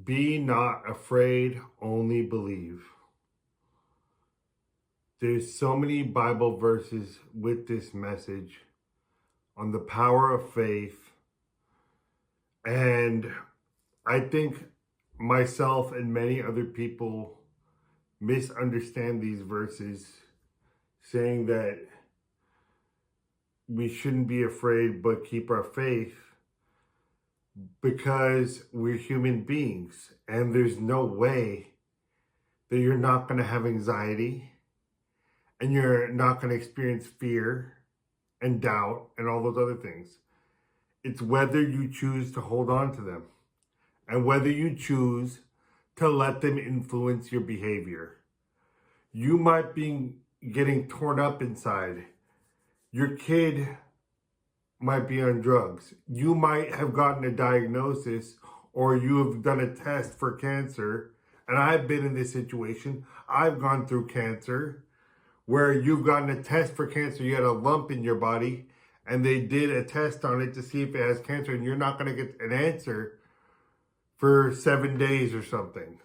Be not afraid, only believe. There's so many Bible verses with this message on the power of faith. And I think myself and many other people misunderstand these verses, saying that we shouldn't be afraid but keep our faith because we're human beings. And there's no way that you're not going to have anxiety and you're not going to experience fear and doubt and all those other things. It's whether you choose to hold on to them and whether you choose to let them influence your behavior. You might be getting torn up inside. Your kid might be on drugs. You might have gotten a diagnosis or you have done a test for cancer. And I've been in this situation. I've gone through cancer where you've gotten a test for cancer. You had a lump in your body and they did a test on it to see if it has cancer, and you're not going to get an answer for 7 days or something.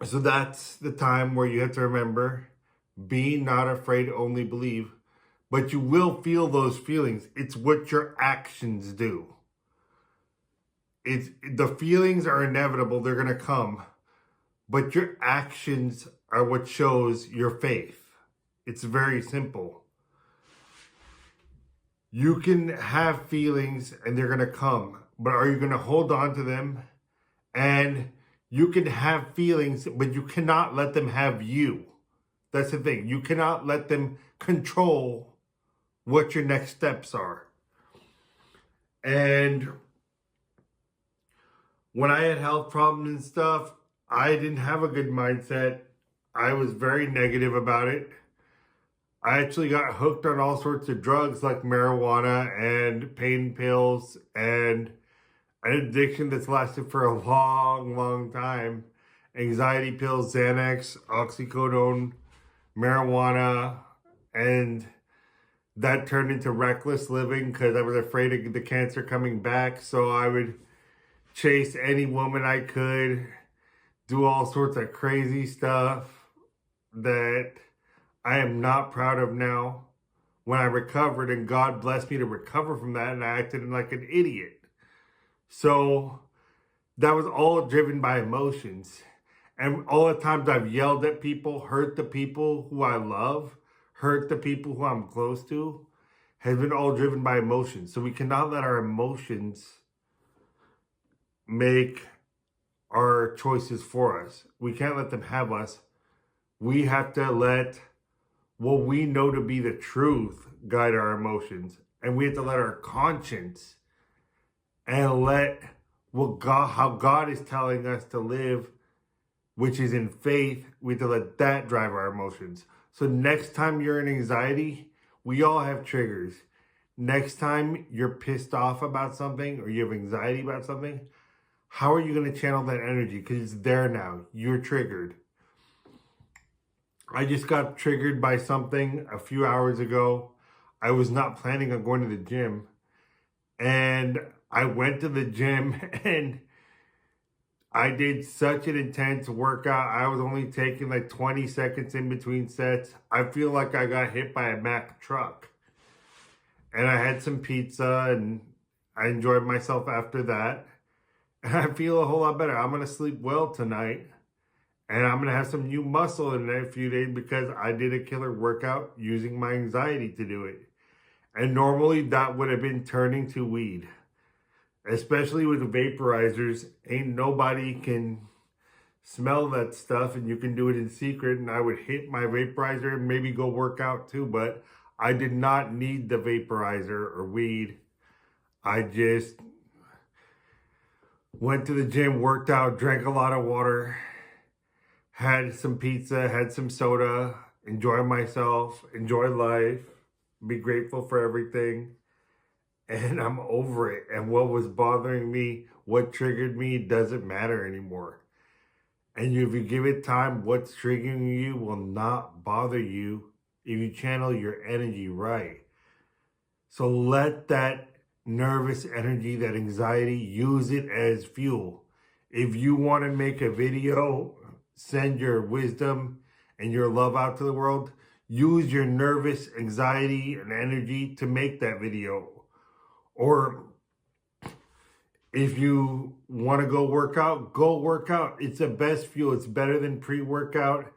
So that's the time where you have to remember, be not afraid, only believe. But you will feel those feelings. It's what your actions do. The feelings are inevitable. They're going to come. But your actions are what shows your faith. It's very simple. You can have feelings and they're going to come. But are you going to hold on to them? And you can have feelings, but you cannot let them have you. That's the thing. You cannot let them control what your next steps are. And when I had health problems and stuff, I didn't have a good mindset. I was very negative about it. I actually got hooked on all sorts of drugs like marijuana and pain pills and an addiction that's lasted for a long, long time. Anxiety pills, Xanax, oxycodone, marijuana, and that turned into reckless living because I was afraid of the cancer coming back. So I would chase any woman I could, do all sorts of crazy stuff that I am not proud of now. When I recovered, and God blessed me to recover from that, and I acted like an idiot. So that was all driven by emotions. And all the times I've yelled at people, hurt the people who I love, hurt the people who I'm close to, has been all driven by emotions. So we cannot let our emotions make our choices for us. We can't let them have us. We have to let what we know to be the truth guide our emotions. And we have to let our conscience and let how God is telling us to live, which is in faith, we have to let that drive our emotions. So next time you're in anxiety, we all have triggers. Next time you're pissed off about something or you have anxiety about something, how are you going to channel that energy? Because it's there now. You're triggered. I just got triggered by something a few hours ago. I was not planning on going to the gym. And I went to the gym and I did such an intense workout. I was only taking like 20 seconds in between sets. I feel like I got hit by a Mack truck. And I had some pizza and I enjoyed myself after that. And I feel a whole lot better. I'm going to sleep well tonight. And I'm going to have some new muscle in the next few days because I did a killer workout using my anxiety to do it. And normally that would have been turning to weed. Especially with vaporizers. Ain't nobody can smell that stuff and you can do it in secret. And I would hit my vaporizer and maybe go work out too. But I did not need the vaporizer or weed. I just went to the gym, worked out, drank a lot of water, had some pizza, had some soda, enjoy myself, enjoy life, be grateful for everything. And I'm over it. And what was bothering me, what triggered me, doesn't matter anymore. And if you give it time, what's triggering you will not bother you if you channel your energy right. So let that nervous energy, that anxiety, use it as fuel. If you want to make a video, send your wisdom and your love out to the world, use your nervous anxiety and energy to make that video. Or if you want to go work out, go work out. It's the best fuel. It's better than pre-workout.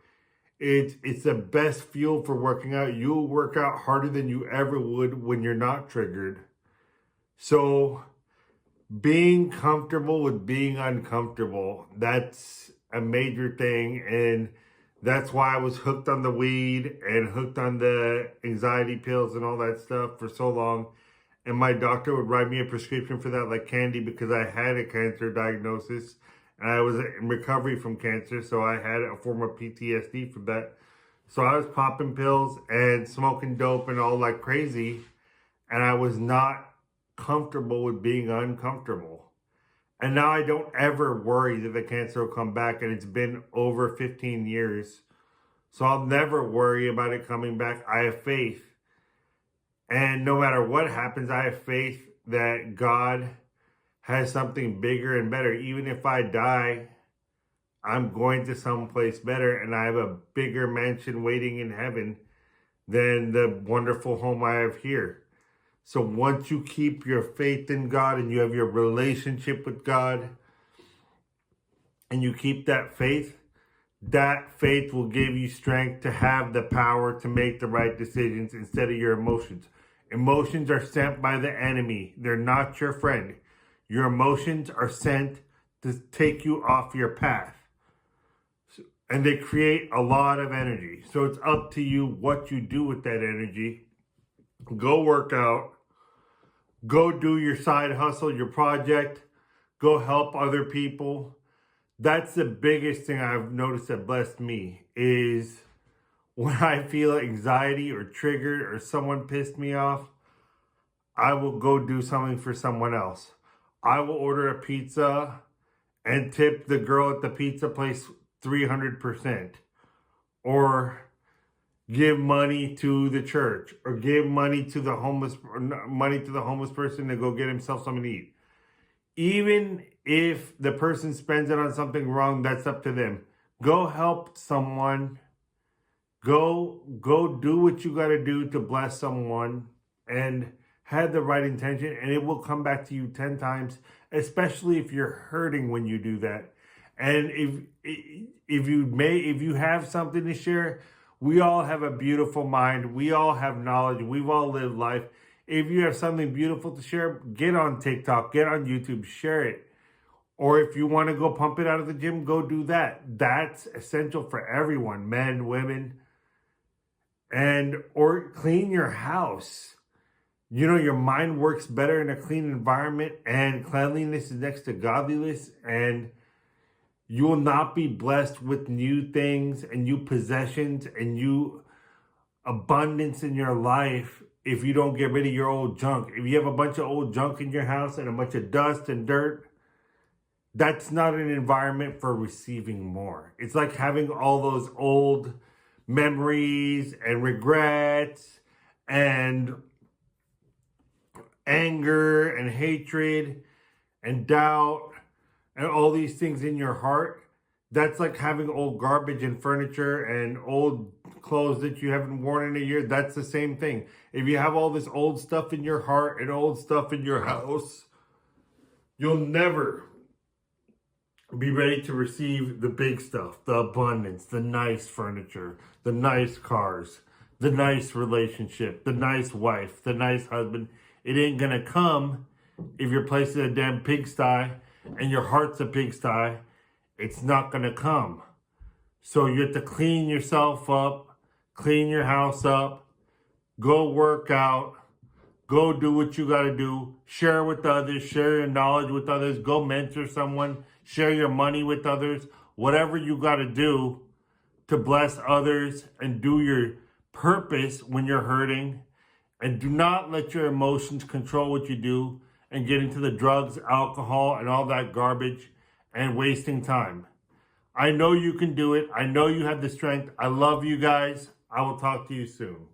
It's the best fuel for working out. You'll work out harder than you ever would when you're not triggered. So being comfortable with being uncomfortable, that's a major thing. And that's why I was hooked on the weed and hooked on the anxiety pills and all that stuff for so long. And my doctor would write me a prescription for that like candy because I had a cancer diagnosis and I was in recovery from cancer. So I had a form of PTSD from that. So I was popping pills and smoking dope and all like crazy. And I was not comfortable with being uncomfortable. And now I don't ever worry that the cancer will come back. And it's been over 15 years. So I'll never worry about it coming back. I have faith. And no matter what happens, I have faith that God has something bigger and better. Even if I die, I'm going to someplace better. And I have a bigger mansion waiting in heaven than the wonderful home I have here. So once you keep your faith in God and you have your relationship with God and you keep that faith will give you strength to have the power to make the right decisions instead of your emotions. Emotions are sent by the enemy. They're not your friend. Your emotions are sent to take you off your path. And they create a lot of energy. So it's up to you what you do with that energy. Go work out. Go do your side hustle, your project. Go help other people. That's the biggest thing I've noticed that blessed me is when I feel anxiety or triggered or someone pissed me off, I will go do something for someone else. I will order a pizza and tip the girl at the pizza place 300%. Or give money to the church. Or give money to the homeless person to go get himself something to eat. Even if the person spends it on something wrong, that's up to them. Go help someone. Go do what you got to do to bless someone and have the right intention, and it will come back to you 10 times, especially if you're hurting when you do that. And if you have something to share, we all have a beautiful mind. We all have knowledge. We've all lived life. If you have something beautiful to share, get on TikTok, get on YouTube, share it. Or if you want to go pump it out of the gym, go do that. That's essential for everyone, men, women. Or clean your house. You know, your mind works better in a clean environment, and cleanliness is next to godliness, and you will not be blessed with new things and new possessions and new abundance in your life if you don't get rid of your old junk. If you have a bunch of old junk in your house and a bunch of dust and dirt, that's not an environment for receiving more. It's like having all those old memories and regrets and anger and hatred and doubt and all these things in your heart. That's like having old garbage and furniture and old clothes that you haven't worn in a year. That's the same thing. If you have all this old stuff in your heart and old stuff in your house, you'll never be ready to receive the big stuff, the abundance, the nice furniture, the nice cars, the nice relationship, the nice wife, the nice husband. It ain't gonna come if your place is a damn pigsty and your heart's a pigsty. It's not gonna come. So you have to clean yourself up, clean your house up, go work out, go do what you gotta do, share with others, share your knowledge with others, go mentor someone, share your money with others, whatever you gotta do to bless others and do your purpose when you're hurting. And do not let your emotions control what you do and get into the drugs, alcohol, and all that garbage and wasting time. I know you can do it. I know you have the strength. I love you guys. I will talk to you soon.